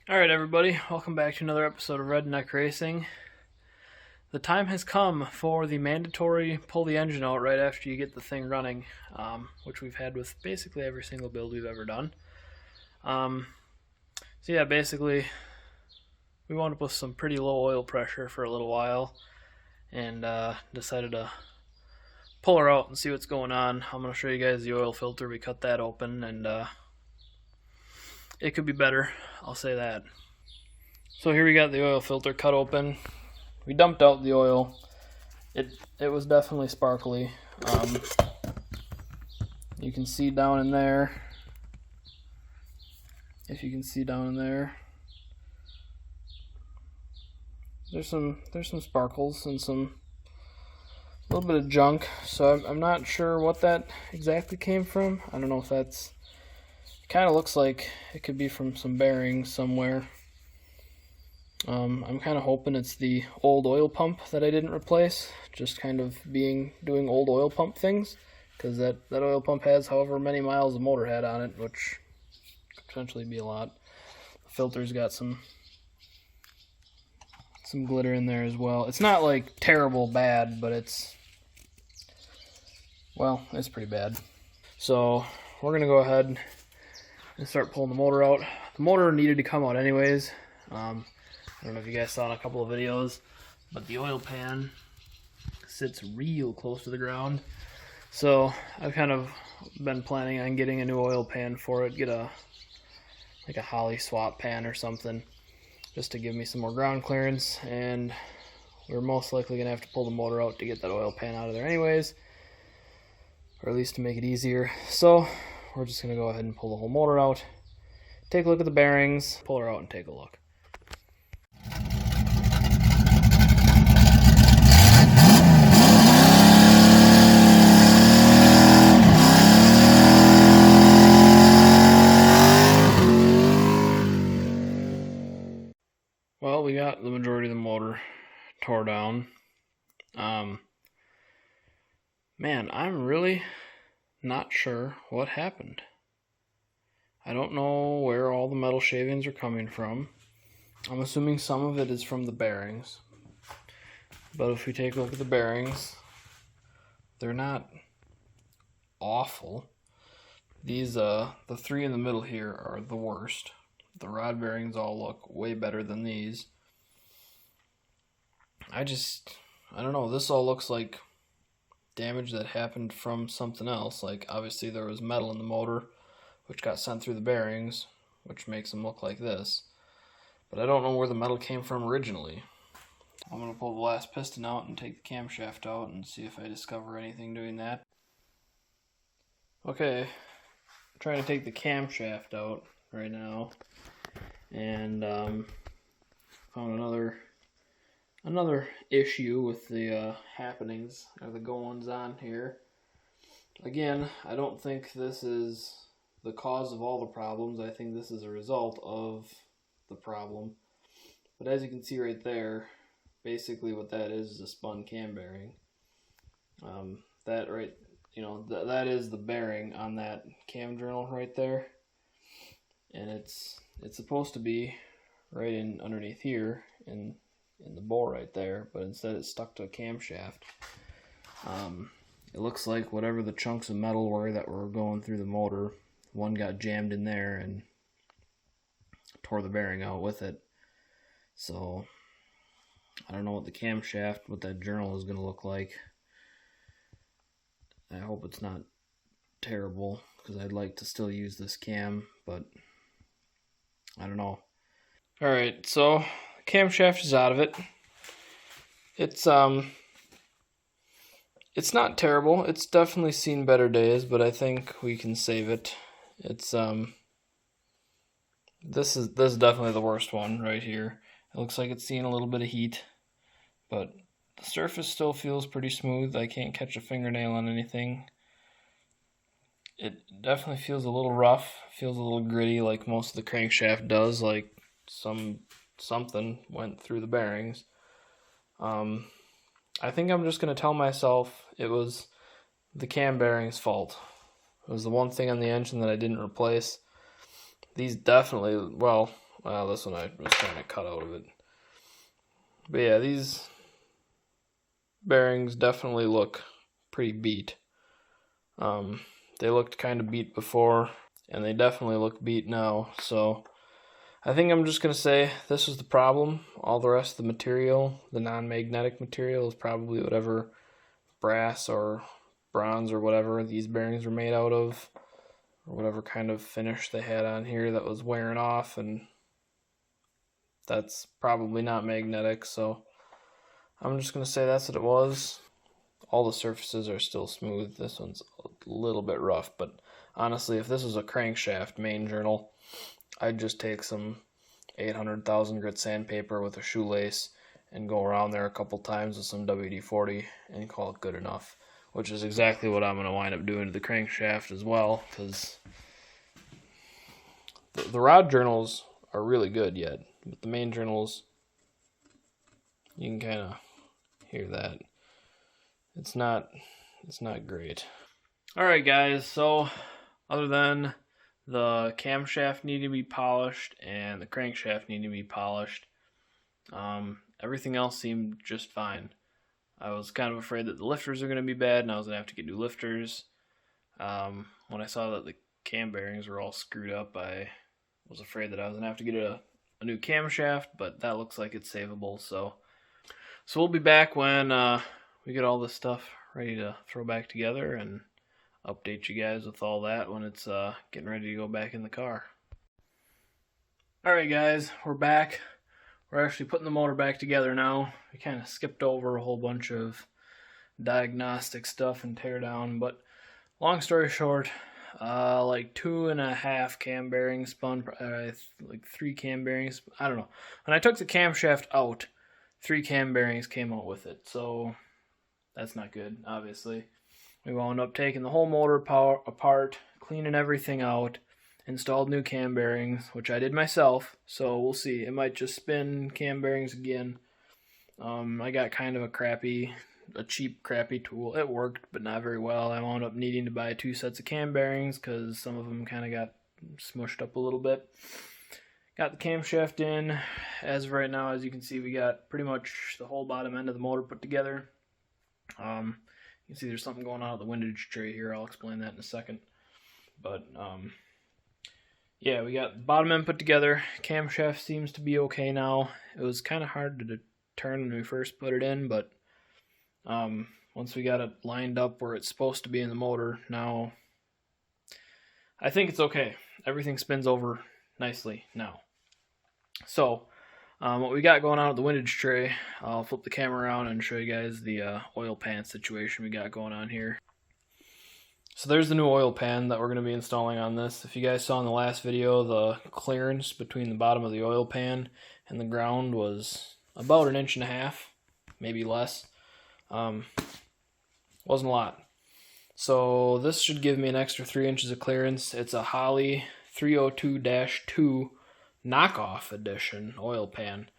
Alright everybody, welcome back to another episode of Redneck Racing. The time has come for the mandatory pull the engine out right after you get the thing running, which we've had with basically every single build we've ever done. So yeah, basically we wound up with some pretty low oil pressure for a little while and decided to pull her out and see what's going on. I'm going to show you guys the oil filter. We cut that open and it could be better, I'll say that. So here we got the oil filter cut open. We dumped out the oil. It was definitely sparkly. You can see down in there. If you can see down in there, there's some sparkles and a little bit of junk. So I'm not sure what that exactly came from. I don't know if that's. It kind of looks like it could be from some bearings somewhere. I'm kind of hoping it's the old oil pump that I didn't replace, just kind of doing old oil pump things, because that oil pump has however many miles the motor had on it, which could potentially be a lot. The filter's got some glitter in there as well. It's not like terrible bad, but it's pretty bad. So we're gonna go ahead and start pulling the motor out. The motor needed to come out anyways. I don't know if you guys saw in a couple of videos, but the oil pan sits real close to the ground. So I've kind of been planning on getting a new oil pan for it, get a Holly swap pan or something, just to give me some more ground clearance. And we're most likely gonna have to pull the motor out to get that oil pan out of there anyways, or at least to make it easier. So we're just gonna go ahead and pull the whole motor out, take a look at the bearings, pull her out and take a look. Well, we got the majority of the motor tore down. Man, I'm really not sure what happened. I don't know where all the metal shavings are coming from. I'm assuming some of it is from the bearings. But if we take a look at the bearings, they're not awful. These, the three in the middle here are the worst. The rod bearings all look way better than these. I don't know, this all looks like damage that happened from something else. Like, obviously there was metal in the motor, which got sent through the bearings, which makes them look like this. But I don't know where the metal came from originally. I'm going to pull the last piston out and take the camshaft out and see if I discover anything doing that. Okay, I'm trying to take the camshaft out right now, and found another issue with the happenings or the goings on here. Again, I don't think this is the cause of all the problems. I think this is a result of the problem. But as you can see right there, basically what that is a spun cam bearing. That is the bearing on that cam journal right there, and it's supposed to be right in underneath here in the bore right there, but instead it's stuck to a camshaft. It looks like whatever the chunks of metal were that were going through the motor, one got jammed in there and tore the bearing out with it. So I don't know what the camshaft, what that journal is going to look like. I hope it's not terrible, because I'd like to still use this cam, but I don't know. Alright, so camshaft is out of it. It's not terrible. It's definitely seen better days, but I think we can save it. It's this is definitely the worst one right here. It looks like it's seen a little bit of heat, but the surface still feels pretty smooth. I can't catch a fingernail on anything. It definitely feels a little rough, feels a little gritty like most of the crankshaft does, like something went through the bearings. I think I'm just going to tell myself it was the cam bearing's fault. It was the one thing on the engine that I didn't replace. These definitely, well, Well, this one I was trying to cut out of it. But yeah, these bearings definitely look pretty beat. They looked kind of beat before, and they definitely look beat now. So I think I'm just going to say this is the problem. All the rest of the material, the non-magnetic material, is probably whatever brass or bronze or whatever these bearings were made out of, or whatever kind of finish they had on here that was wearing off, and that's probably not magnetic. So I'm just going to say that's what it was. All the surfaces are still smooth. This one's a little bit rough, but honestly, if this was a crankshaft main journal, I'd just take some 800,000 grit sandpaper with a shoelace and go around there a couple times with some WD-40 and call it good enough, which is exactly what I'm going to wind up doing to the crankshaft as well, because the rod journals are really good yet, but the main journals, you can kind of hear that. It's not great. Alright guys, so other than the camshaft needing to be polished and the crankshaft needing to be polished, everything else seemed just fine. I was kind of afraid that the lifters are going to be bad and I was going to have to get new lifters. When I saw that the cam bearings were all screwed up, I was afraid that I was going to have to get a new camshaft, but that looks like it's savable. So we'll be back when we get all this stuff ready to throw back together and update you guys with all that when it's getting ready to go back in the car. Alright guys, we're back. We're actually putting the motor back together now. We kind of skipped over a whole bunch of diagnostic stuff and tear down, but long story short, like 2.5 cam bearings spun, like 3 cam bearings, I don't know. When I took the camshaft out, 3 cam bearings came out with it, so that's not good, obviously. We wound up taking the whole motor apart, cleaning everything out, installed new cam bearings, which I did myself, so we'll see. It might just spin cam bearings again. I got kind of a cheap, crappy tool. It worked, but not very well. I wound up needing to buy 2 sets of cam bearings because some of them kind of got smushed up a little bit. Got the camshaft in. As of right now, as you can see, we got pretty much the whole bottom end of the motor put together. You can see there's something going on with the windage tray here. I'll explain that in a second. But yeah, we got the bottom end put together. Camshaft seems to be okay now. It was kind of hard to turn when we first put it in, but once we got it lined up where it's supposed to be in the motor, now I think it's okay. Everything spins over nicely now. So what we got going on with the windage tray, I'll flip the camera around and show you guys the oil pan situation we got going on here. So there's the new oil pan that we're going to be installing on this. If you guys saw in the last video, the clearance between the bottom of the oil pan and the ground was about 1.5 inches, maybe less. Wasn't a lot. So this should give me an extra 3 inches of clearance. It's a Holley 302-2 knockoff edition oil pan.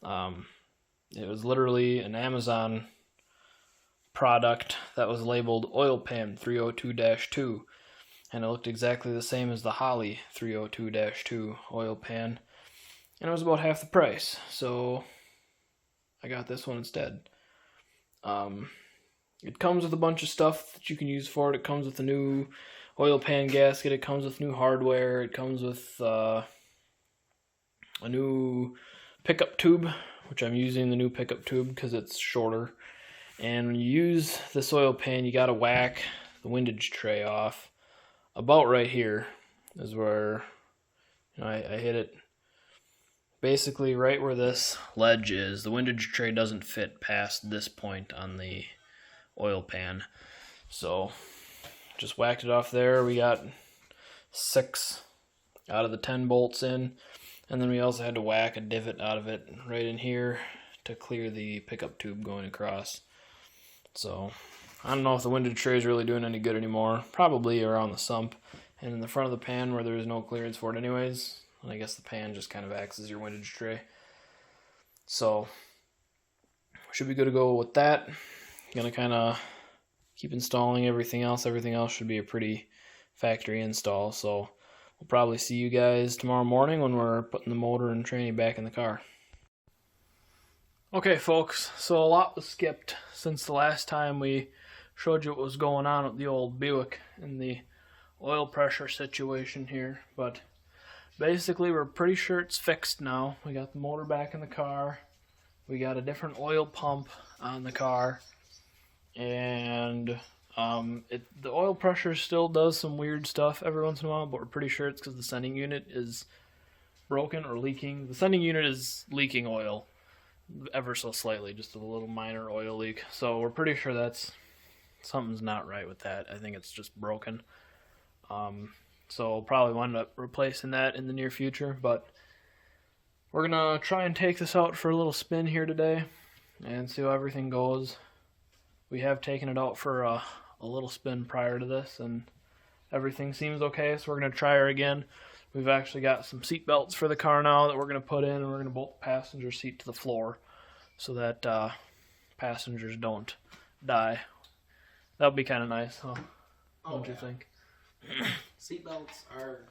It was literally an Amazon product that was labeled oil pan 302-2, and it looked exactly the same as the Holley 302-2 oil pan, and it was about half the price, so I got this one instead. It comes with a bunch of stuff that you can use for it. It comes with a new oil pan gasket, it comes with new hardware, it comes with a new pickup tube, which I'm using the new pickup tube because it's shorter. And when you use this oil pan, you got to whack the windage tray off. About right here is where I hit it. Basically right where this ledge is. The windage tray doesn't fit past this point on the oil pan. So just whacked it off there. We got 6 out of the 10 bolts in. And then we also had to whack a divot out of it right in here to clear the pickup tube going across. So I don't know if the windage tray is really doing any good anymore. Probably around the sump and in the front of the pan where there's no clearance for it anyways. And I guess the pan just kind of acts as your windage tray. So should be good to go with that. Gonna kind of keep installing everything else. Everything else should be a pretty factory install. So we'll probably see you guys tomorrow morning when we're putting the motor and tranny back in the car. Okay, folks, so a lot was skipped since the last time we showed you what was going on with the old Buick and the oil pressure situation here, but basically we're pretty sure it's fixed now. We got the motor back in the car, we got a different oil pump on the car, and the oil pressure still does some weird stuff every once in a while, but we're pretty sure it's because the sending unit is broken or leaking. The sending unit is leaking oil ever so slightly, just a little minor oil leak. So we're pretty sure that's something's not right with that. I think it's just broken. So we'll probably wind up replacing that in the near future, but we're gonna try and take this out for a little spin here today and see how everything goes. We have taken it out for a little spin prior to this, and everything seems okay, so we're gonna try her again. We've actually got some seat belts for the car now that we're going to put in, and we're going to bolt the passenger seat to the floor so that passengers don't die. That would be kind of nice, huh? Don't you think? Seat belts are,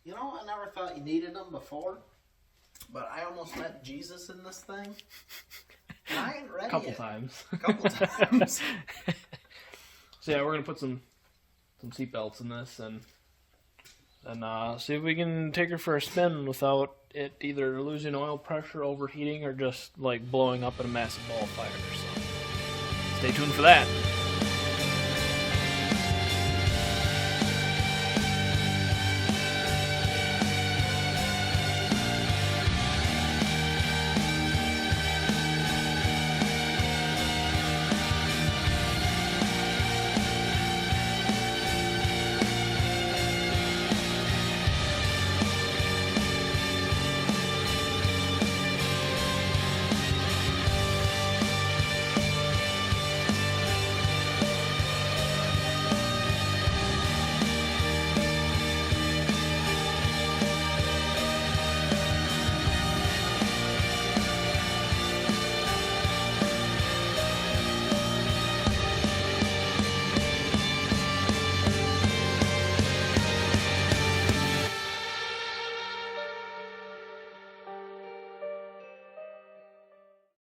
I never thought you needed them before, but I almost met Jesus in this thing. And I ain't ready A couple yet. times. A couple times. So yeah, we're going to put some seat belts in this and see if we can take her for a spin without it either losing oil pressure, overheating, or just like blowing up in a massive ball of fire. So stay tuned for that.